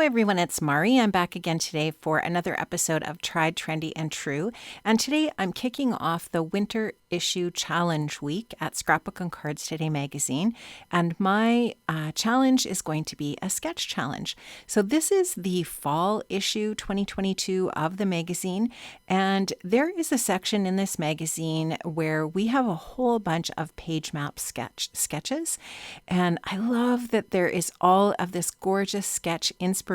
everyone, it's Mari. I'm back again today for another episode of Tried, Trendy, and True. And today I'm kicking off the Winter Issue Challenge Week at Scrapbook and Cards Today magazine. And my challenge is going to be a sketch challenge. So this is the fall issue 2022 of the magazine. And there is a section in this magazine where we have a whole bunch of PageMaps sketches. And I love that there is all of this gorgeous sketch inspiration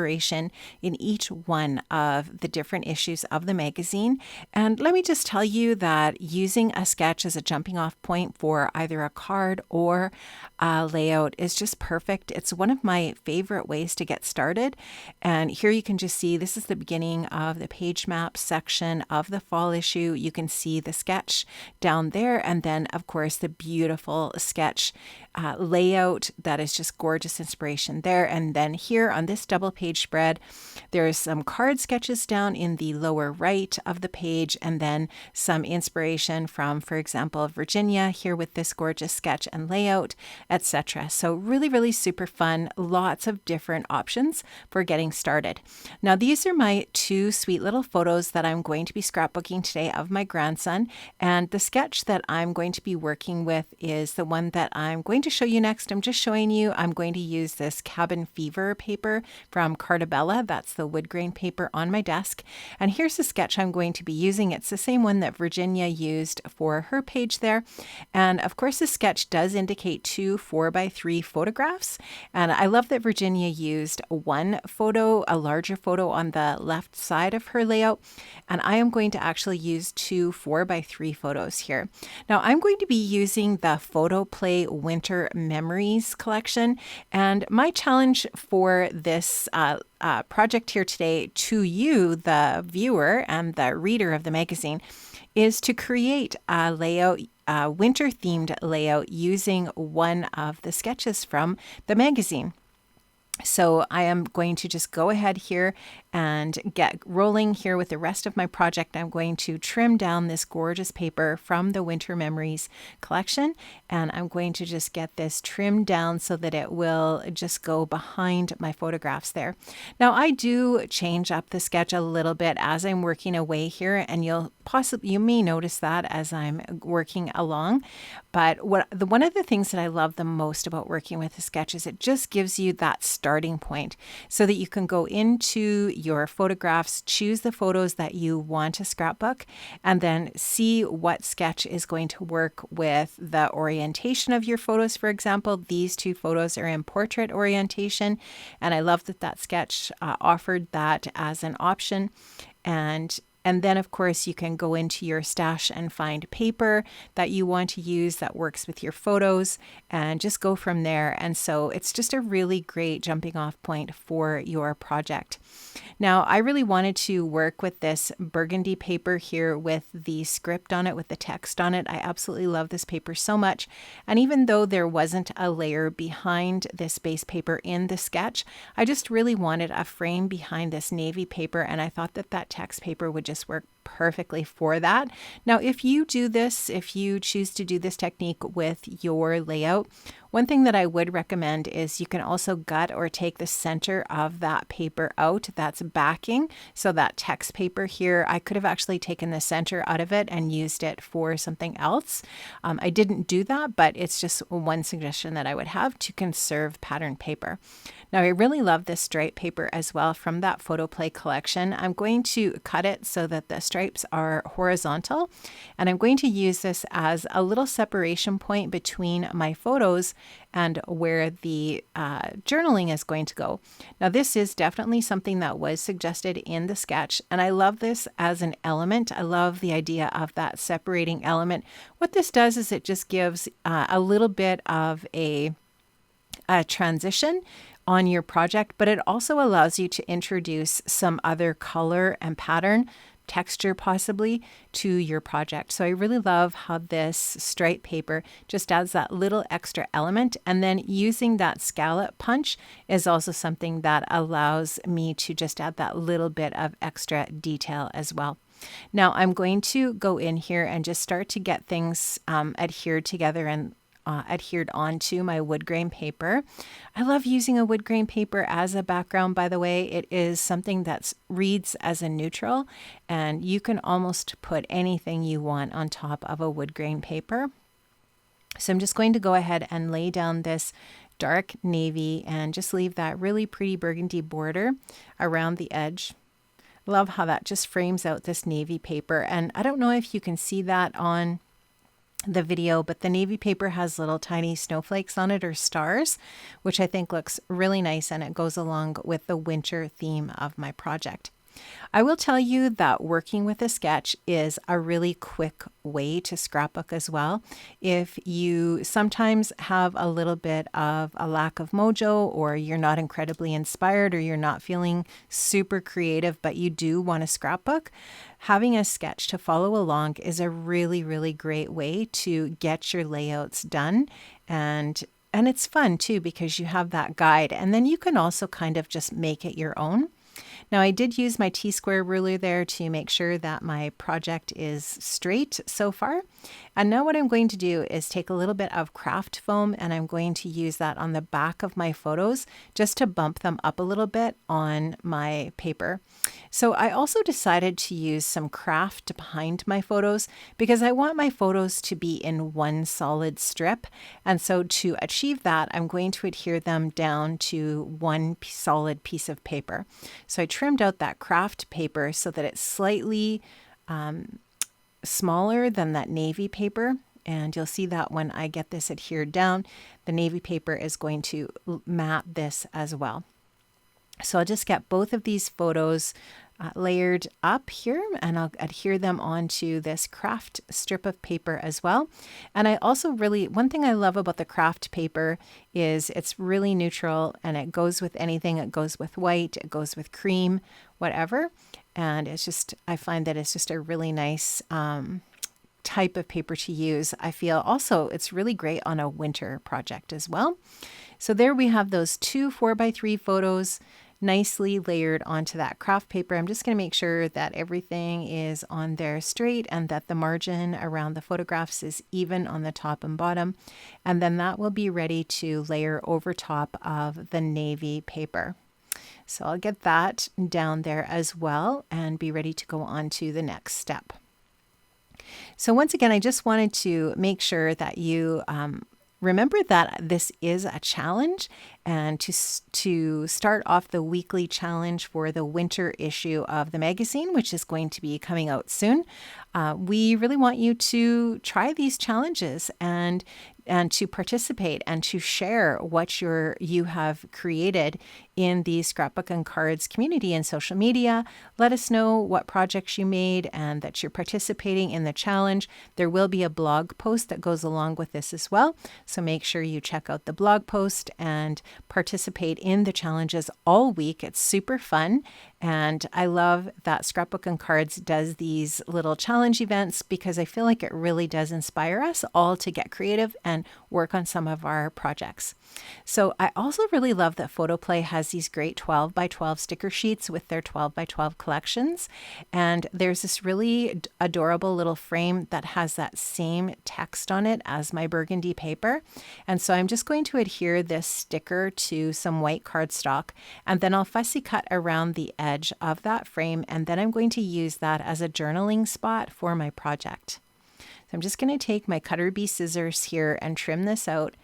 in each one of the different issues of the magazine. And let me just tell you that using a sketch as a jumping off point for either a card or a layout is just perfect. It's one of my favorite ways to get started. And here you can just see this is the beginning of the PageMaps section of the fall issue. You can see the sketch down there, and then of course the beautiful sketch layout that is just gorgeous inspiration there. And then here on this double page spread, there's some card sketches down in the lower right of the page, and then some inspiration from, for example, Virginia here with this gorgeous sketch and layout, etc. So really, really super fun. Lots of different options for getting started. Now, these are my two sweet little photos that I'm going to be scrapbooking today of my grandson. And the sketch that I'm going to be working with is the one that I'm going to show you next. I'm just showing you, I'm going to use this Cabin Fever paper from Cartabella. That's the wood grain paper on my desk. And here's the sketch I'm going to be using. It's the same one that Virginia used for her page there. And of course, the sketch does indicate two 4x3 photographs. And I love that Virginia used one photo, a larger photo on the left side of her layout. And I am going to actually use two 4x3 photos here. Now I'm going to be using the Photo Play Winter Memories collection. And my challenge for this project here today to you, the viewer and the reader of the magazine, is to create a layout, a winter themed layout using one of the sketches from the magazine. So I am going to just go ahead here and get rolling here with the rest of my project. I'm going to trim down this gorgeous paper from the Winter Memories collection, and I'm going to just get this trimmed down so that it will just go behind my photographs there. Now I do change up the sketch a little bit as I'm working away here, and you may notice that as I'm working along. But one of the things that I love the most about working with a sketch is it just gives you that starting point so that you can go into your photographs, choose the photos that you want to scrapbook, and then see what sketch is going to work with the orientation of your photos. For example, these two photos are in portrait orientation, and I love that that sketch offered that as an option. And then, of course, you can go into your stash and find paper that you want to use that works with your photos and just go from there. And so it's just a really great jumping off point for your project. Now, I really wanted to work with this burgundy paper here with the script on it, with the text on it. I absolutely love this paper so much. And even though there wasn't a layer behind this base paper in the sketch, I just really wanted a frame behind this navy paper. And I thought that that text paper would just work perfectly for that. Now, if you choose to do this technique with your layout, one thing that I would recommend is you can also gut or take the center of that paper out that's backing. So that text paper here, I could have actually taken the center out of it and used it for something else. I didn't do that, but it's just one suggestion that I would have to conserve pattern paper. Now, I really love this stripe paper as well from that Photo Play collection. I'm going to cut it so that the stripes are horizontal, and I'm going to use this as a little separation point between my photos and where the journaling is going to go. Now, this is definitely something that was suggested in the sketch, and I love this as an element. I love the idea of that separating element. What this does is it just gives a little bit of a transition on your project, but it also allows you to introduce some other color and pattern, texture possibly, to your project. So I really love how this stripe paper just adds that little extra element. And then using that scallop punch is also something that allows me to just add that little bit of extra detail as well. Now I'm going to go in here and just start to get things adhered together and adhered onto my wood grain paper. I love using a wood grain paper as a background, by the way. It is something that reads as a neutral, and you can almost put anything you want on top of a wood grain paper. So I'm just going to go ahead and lay down this dark navy and just leave that really pretty burgundy border around the edge. Love how that just frames out this navy paper. And I don't know if you can see that on the video, but the navy paper has little tiny snowflakes on it, or stars, which I think looks really nice, and it goes along with the winter theme of my project. I will tell you that working with a sketch is a really quick way to scrapbook as well. If you sometimes have a little bit of a lack of mojo, or you're not incredibly inspired, or you're not feeling super creative, but you do want to scrapbook, having a sketch to follow along is a really, really great way to get your layouts done. And it's fun too, because you have that guide, and then you can also kind of just make it your own. Now, I did use my T-square ruler there to make sure that my project is straight so far. And now what I'm going to do is take a little bit of craft foam, and I'm going to use that on the back of my photos just to bump them up a little bit on my paper. So I also decided to use some craft behind my photos because I want my photos to be in one solid strip. And so to achieve that, I'm going to adhere them down to one solid piece of paper. So I trimmed out that craft paper so that it's slightly smaller than that navy paper. And you'll see that when I get this adhered down, the navy paper is going to mat this as well. So I'll just get both of these photos layered up here, and I'll adhere them onto this craft strip of paper as well. And I also one thing I love about the craft paper is it's really neutral, and it goes with anything. It goes with white, it goes with cream, whatever. And it's just, I find that it's just a really nice type of paper to use. I feel also it's really great on a winter project as well. So there we have those two 4x3 photos nicely layered onto that craft paper. I'm just going to make sure that everything is on there straight, and that the margin around the photographs is even on the top and bottom. And then that will be ready to layer over top of the navy paper. So I'll get that down there as well and be ready to go on to the next step. So once again, I just wanted to make sure that you remember that this is a challenge, and to start off the weekly challenge for the winter issue of the magazine, which is going to be coming out soon, we really want you to try these challenges and to participate and to share what you have created in the Scrapbook and Cards community and social media. Let us know what projects you made and that you're participating in the challenge. There will be a blog post that goes along with this as well. So make sure you check out the blog post and participate in the challenges all week. It's super fun. And I love that Scrapbook and Cards does these little challenge events because I feel like it really does inspire us all to get creative and work on some of our projects. So I also really love that Photoplay has these great 12 by 12 sticker sheets with their 12 by 12 collections. And there's this really adorable little frame that has that same text on it as my burgundy paper. And so I'm just going to adhere this sticker to some white cardstock, and then I'll fussy cut around the edge of that frame, and then I'm going to use that as a journaling spot for my project. So I'm just going to take my cutter bee scissors here and trim this out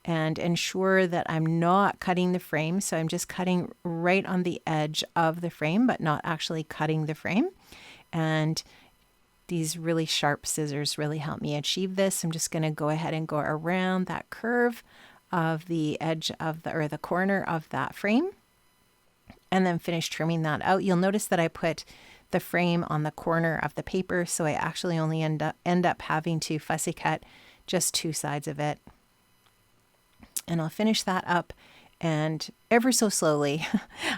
and ensure that I'm not cutting the frame. So I'm just cutting right on the edge of the frame, but not actually cutting the frame. And these really sharp scissors really help me achieve this. I'm just going to go ahead and go around that curve of the edge of the corner of that frame, and then finish trimming that out. You'll notice that I put the frame on the corner of the paper, so I actually only end up having to fussy cut just two sides of it. And I'll finish that up, and ever so slowly.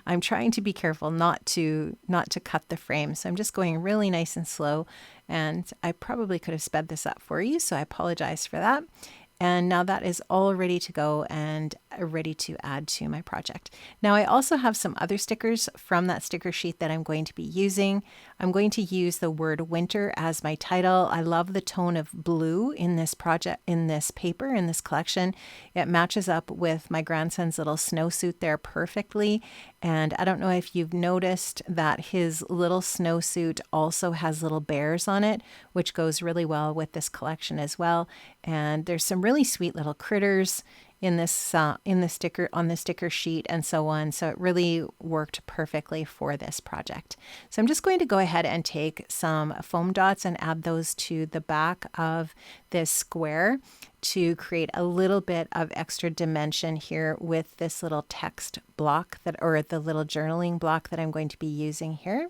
I'm trying to be careful not to cut the frame. So I'm just going really nice and slow, and I probably could have sped this up for you, so I apologize for that. And now that is all ready to go, and ready to add to my project. Now I also have some other stickers from that sticker sheet that I'm going to be using. I'm going to use the word winter as my title. I love the tone of blue in this project, in this paper, in this collection. It matches up with my grandson's little snowsuit there perfectly. And I don't know if you've noticed that his little snowsuit also has little bears on it, which goes really well with this collection as well. And there's some really sweet little critters in this in the sticker on the sticker sheet and so on. So it really worked perfectly for this project. So I'm just going to go ahead and take some foam dots and add those to the back of this square to create a little bit of extra dimension here with this little text block that, or the little journaling block that I'm going to be using here,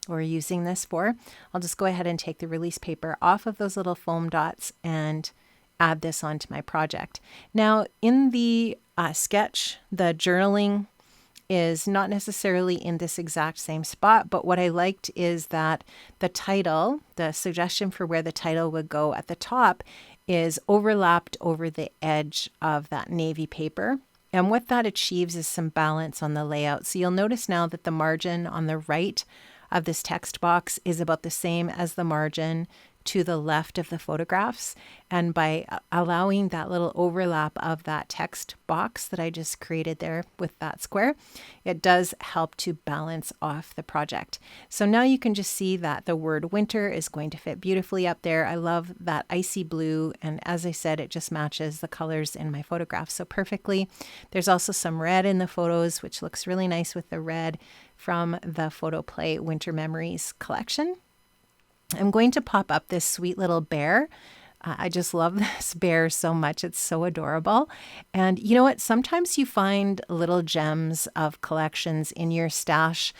or using this for. I'll just go ahead and take the release paper off of those little foam dots and add this onto my project. Now in the sketch, the journaling is not necessarily in this exact same spot, but what I liked is that the title, the suggestion for where the title would go at the top, is overlapped over the edge of that navy paper. And what that achieves is some balance on the layout. So you'll notice now that the margin on the right of this text box is about the same as the margin to the left of the photographs. And by allowing that little overlap of that text box that I just created there with that square, it does help to balance off the project. So now you can just see that the word winter is going to fit beautifully up there. I love that icy blue. And as I said, it just matches the colors in my photographs so perfectly. There's also some red in the photos, which looks really nice with the red from the Photo Play Winter Memories collection. I'm going to pop up this sweet little bear. I just love this bear so much. It's so adorable. And you know what? Sometimes you find little gems of collections in your stash.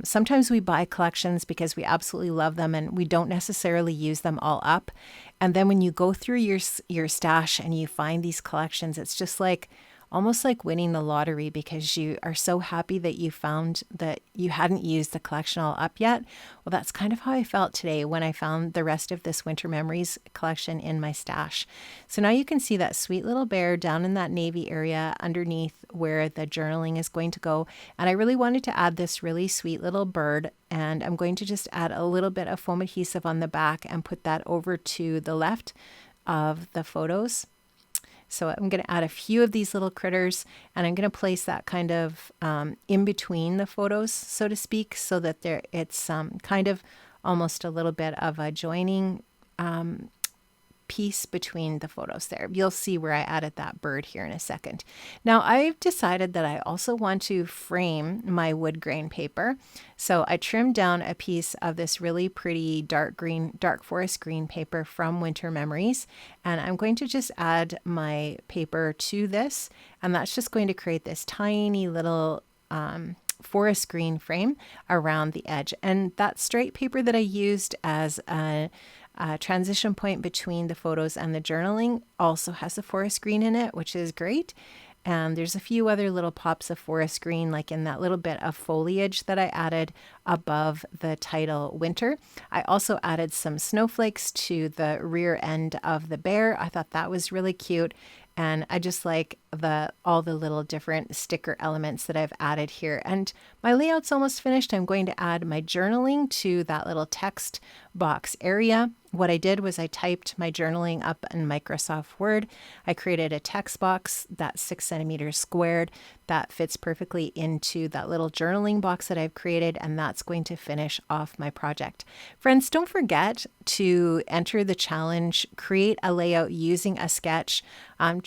Sometimes we buy collections because we absolutely love them and we don't necessarily use them all up. And then when you go through your stash and you find these collections, it's just like almost like winning the lottery because you are so happy that you found that you hadn't used the collection all up yet. Well, that's kind of how I felt today when I found the rest of this Winter Memories collection in my stash. So now you can see that sweet little bear down in that navy area underneath where the journaling is going to go. And I really wanted to add this really sweet little bird, and I'm going to just add a little bit of foam adhesive on the back and put that over to the left of the photos. So I'm going to add a few of these little critters, and I'm going to place that kind of in between the photos, so to speak, so that it's kind of almost a little bit of a joining piece between the photos there. You'll see where I added that bird here in a second. Now I've decided that I also want to frame my wood grain paper. So I trimmed down a piece of this really pretty dark forest green paper from Winter Memories. And I'm going to just add my paper to this. And that's just going to create this tiny little forest green frame around the edge. And that straight paper that I used as a transition point between the photos and the journaling also has a forest green in it, which is great. And there's a few other little pops of forest green, like in that little bit of foliage that I added above the title Winter. I also added some snowflakes to the rear end of the bear. I thought that was really cute. And I just like all the little different sticker elements that I've added here. And my layout's almost finished. I'm going to add my journaling to that little text box area. What I did was I typed my journaling up in Microsoft Word. I created a text box that's 6 centimeters squared that fits perfectly into that little journaling box that I've created, and that's going to finish off my project. Friends, don't forget to enter the challenge, create a layout using a sketch.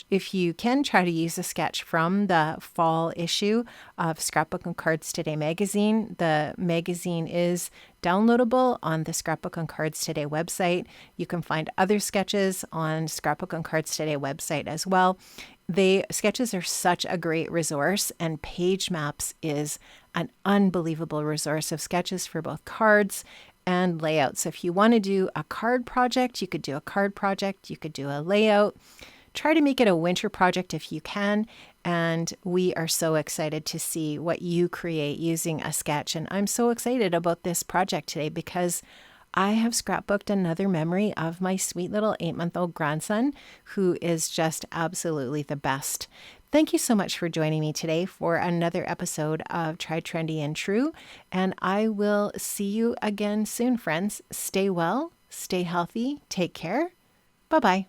If you can, try to use a sketch from the fall issue of Scrapbook and Cards Today magazine. The magazine is downloadable on the Scrapbook and Cards Today website. You can find other sketches on Scrapbook and Cards Today website as well. Sketches are such a great resource, and PageMaps is an unbelievable resource of sketches for both cards and layouts. So if you want to do a card project, you could do a card project, you could do a layout. Try to make it a winter project if you can, and we are so excited to see what you create using a sketch. And I'm so excited about this project today because I have scrapbooked another memory of my sweet little 8-month-old grandson, who is just absolutely the best. Thank you so much for joining me today for another episode of Try Trendy and True. And I will see you again soon, friends. Stay well, stay healthy, take care. Bye-bye.